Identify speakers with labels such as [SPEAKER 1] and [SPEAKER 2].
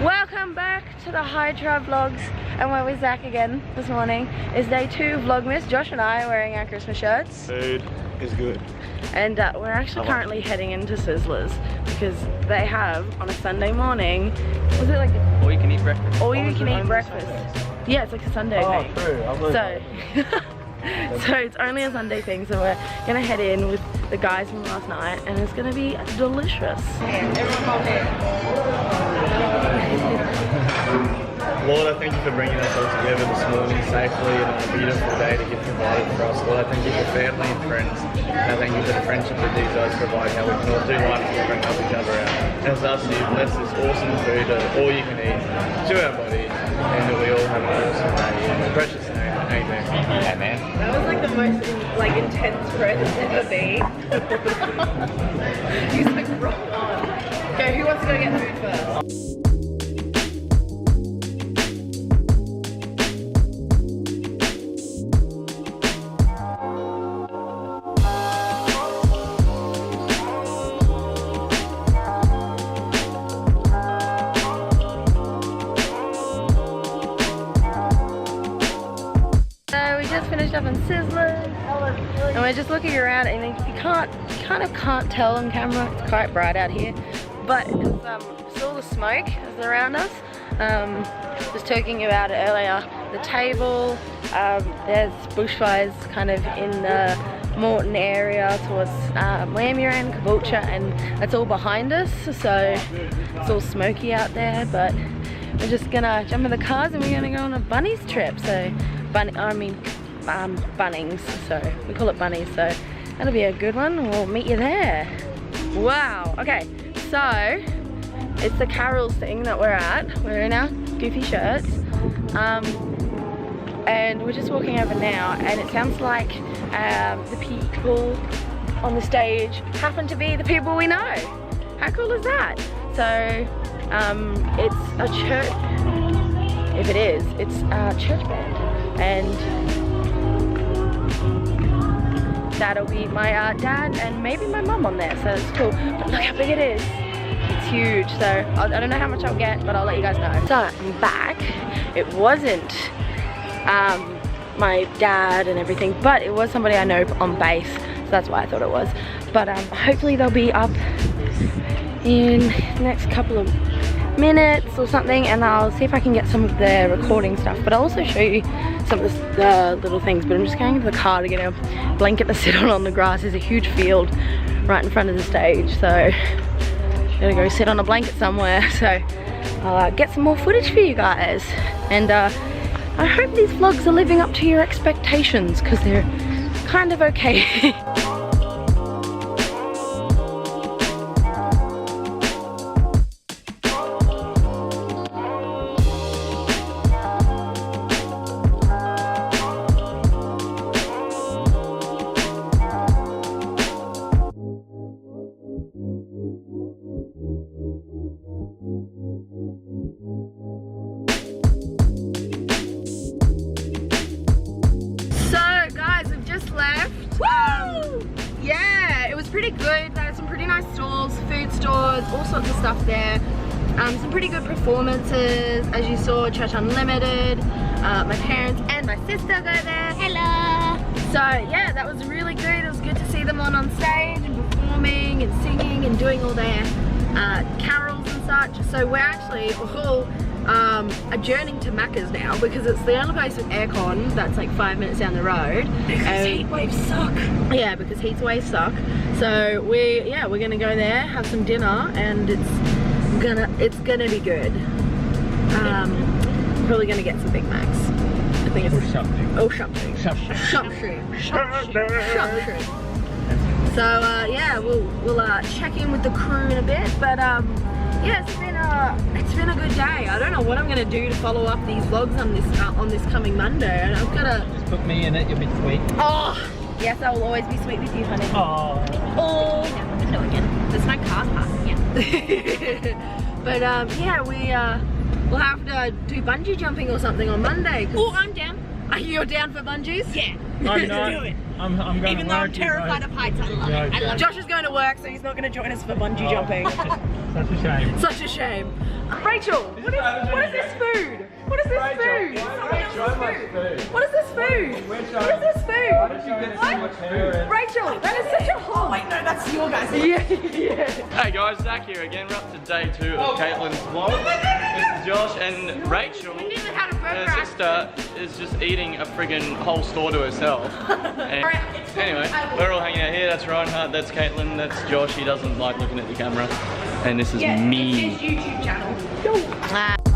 [SPEAKER 1] Welcome back to the Hyde Tribe vlogs, and we're with Zach again this morning. It's day 2 of Vlogmas. Josh and I are wearing our Christmas shirts.
[SPEAKER 2] Food is good.
[SPEAKER 1] And we're actually currently heading into Sizzler's because they have on a Sunday morning, was it like
[SPEAKER 3] all you can eat breakfast?
[SPEAKER 1] All you can eat breakfast. Yeah, it's like a Sunday thing.
[SPEAKER 2] True.
[SPEAKER 1] So it's only a Sunday thing, so we're gonna head in with the guys from last night and it's gonna be delicious.
[SPEAKER 2] Lord, I thank you for bringing us all together this morning safely and a beautiful day to get provided for us. Lord, I thank you for family and friends. And I thank you for the friendship that these guys provide, how we can all do life together and help each other out. And it's us, you bless this awesome food, all you can eat, to our bodies, and that we all have an awesome day. In the precious name, amen. Amen.
[SPEAKER 1] That was like the most intense prayer that's ever been. He's like rock on. Okay, who wants to go get food first? Finished up in Sizzler, and we're just looking around, and you kind of can't tell on camera. It's quite bright out here, but it's all the smoke is around us. Just talking about it earlier, the table, there's bushfires kind of in the Morton area towards Lamia and Caboolture, and that's all behind us, so it's all smoky out there. But we're just gonna jump in the cars and we're gonna go on a bunnies trip. So Bunnings, so we call it bunnies, so that'll be a good one. We'll meet you there. Wow, okay, so it's the carols thing that we're at. We're in our goofy shirts, and we're just walking over now, and it sounds like the people on the stage happen to be the people we know. How cool is that? So it's a church, if it is, it's a church band, and that'll be my dad and maybe my mum on there, so it's cool. But look how big it is. It's huge, so I don't know how much I'll get, but I'll let you guys know. So I'm back. It wasn't my dad and everything, but it was somebody I know on bass, so that's why I thought it was. But hopefully they'll be up in the next couple of minutes or something, and I'll see if I can get some of their recording stuff, but I'll also show you some of the little things. But I'm just going to the car to get a blanket to sit on the grass. There's a huge field right in front of the stage, so I'm gonna go sit on a blanket somewhere, so I'll get some more footage for you guys. And I hope these vlogs are living up to your expectations, because they're kind of okay. Pretty good. There's some pretty nice stalls, food stores, all sorts of stuff there. Some pretty good performances, as you saw. Church Unlimited, my parents and my sister go there. Hello. So yeah, that was really good. It was good to see them on stage and performing and singing and doing all their carols and such. So we're actually all adjourning to Macca's now, because it's the only place with aircon that's like 5 minutes down the road. Because heat waves suck. Yeah, because heat waves suck. So we're gonna go there, have some dinner, and it's gonna be good. Probably gonna get some Big Macs. I think it's something. Oh, something. Something. So yeah, we'll check in with the crew in a bit, but yeah, it's been a good day. I don't know what I'm gonna do to follow up these vlogs on this coming Monday, and I've gotta
[SPEAKER 3] just put me in it. You'll be sweet.
[SPEAKER 1] Oh yes, I will always be sweet with you, honey. Oh. No, again. That's my car park. Yeah. But yeah, we'll have to do bungee jumping or something on Monday.
[SPEAKER 4] Oh, I'm down.
[SPEAKER 1] Are you down for bungees?
[SPEAKER 4] Yeah.
[SPEAKER 3] I'm
[SPEAKER 4] Let's
[SPEAKER 3] not.
[SPEAKER 4] do it.
[SPEAKER 3] I'm going
[SPEAKER 4] Even
[SPEAKER 3] to
[SPEAKER 4] though I'm
[SPEAKER 3] work, you
[SPEAKER 4] terrified
[SPEAKER 3] guys.
[SPEAKER 4] of heights, I love it. I love
[SPEAKER 1] Josh is going to work, so he's not going to join us for bungee jumping.
[SPEAKER 3] Such a shame.
[SPEAKER 1] Such a shame. Rachel, what is this food? What is this food? What is this food? What is this food? What? Rachel, that is such a hole.
[SPEAKER 4] Wait, no, that's your guys.
[SPEAKER 1] Yeah.
[SPEAKER 2] Hey guys, Zach here again. We're up to day 2 of Caitlin's vlog. This is Josh and Rachel.
[SPEAKER 1] We nearly had a burger.
[SPEAKER 2] Is just eating a friggin' whole store to herself. And anyway, we're all hanging out here. That's Reinhardt, that's Caitlin, that's Josh. He doesn't like looking at the camera. And this is me.
[SPEAKER 1] It's his YouTube channel.